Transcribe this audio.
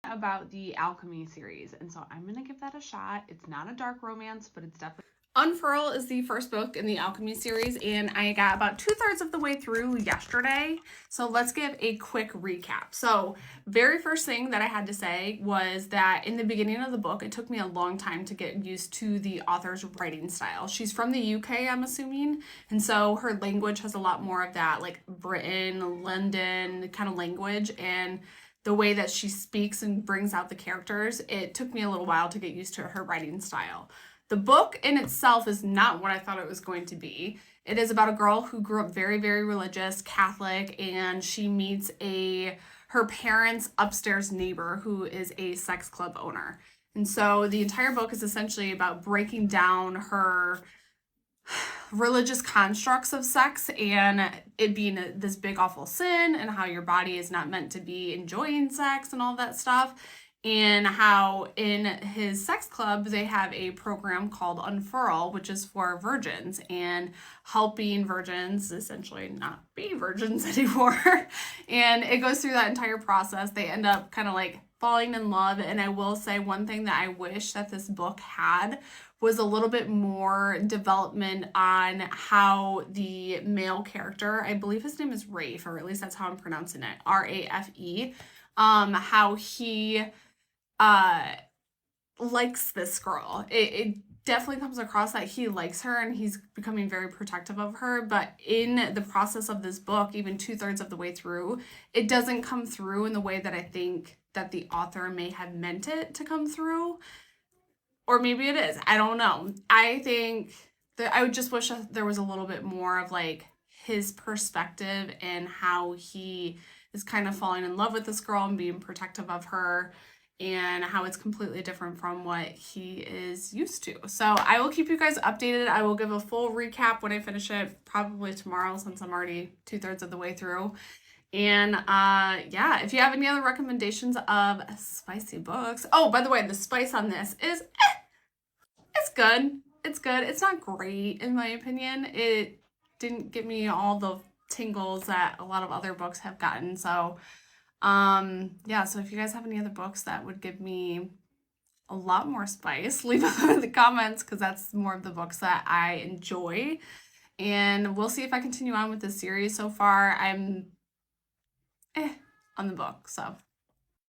about the Alchemy series, and so I'm gonna give that a shot. It's not a dark romance, but it's definitely. Unfurl is the first book in the Alchemy series, and I got about 2/3 of the way through yesterday. So let's give a quick recap. So, very first thing that I had to say was that in the beginning of the book, it took me a long time to get used to the author's writing style. She's from the UK, I'm assuming, and so her language has a lot more of that, like Britain, London kind of language, and the way that she speaks and brings out the characters, it took me a little while to get used to her writing style. The book in itself is not what I thought it was going to be. It is about a girl who grew up very, very religious, Catholic, and she meets her parents' upstairs neighbor who is a sex club owner. And so the entire book is essentially about breaking down her religious constructs of sex and it being this big awful sin and how your body is not meant to be enjoying sex and all that stuff, and how in his sex club they have a program called Unfurl, which is for virgins and helping virgins essentially not be virgins anymore. And it goes through that entire process. They end up kind of like falling in love. And I will say one thing that I wish that this book had was a little bit more development on how the male character, I believe his name is Rafe, or at least that's how I'm pronouncing it, Rafe, how he likes this girl. It definitely comes across that he likes her and he's becoming very protective of her, but in the process of this book, even 2/3 of the way through, it doesn't come through in the way that I think that the author may have meant it to come through. Or maybe it is. I don't know. I think that I would just wish that there was a little bit more of like his perspective and how he is kind of falling in love with this girl and being protective of her, and how it's completely different from what he is used to. So I will keep you guys updated. I will give a full recap when I finish it, probably tomorrow since I'm already 2/3 of the way through. And yeah, if you have any other recommendations of spicy books. Oh, by the way, the spice on this is it's good. It's good. It's not great in my opinion. It didn't give me all the tingles that a lot of other books have gotten. So yeah, so if you guys have any other books that would give me a lot more spice, leave them in the comments because that's more of the books that I enjoy. And we'll see if I continue on with this series. So far, I'm on the book. So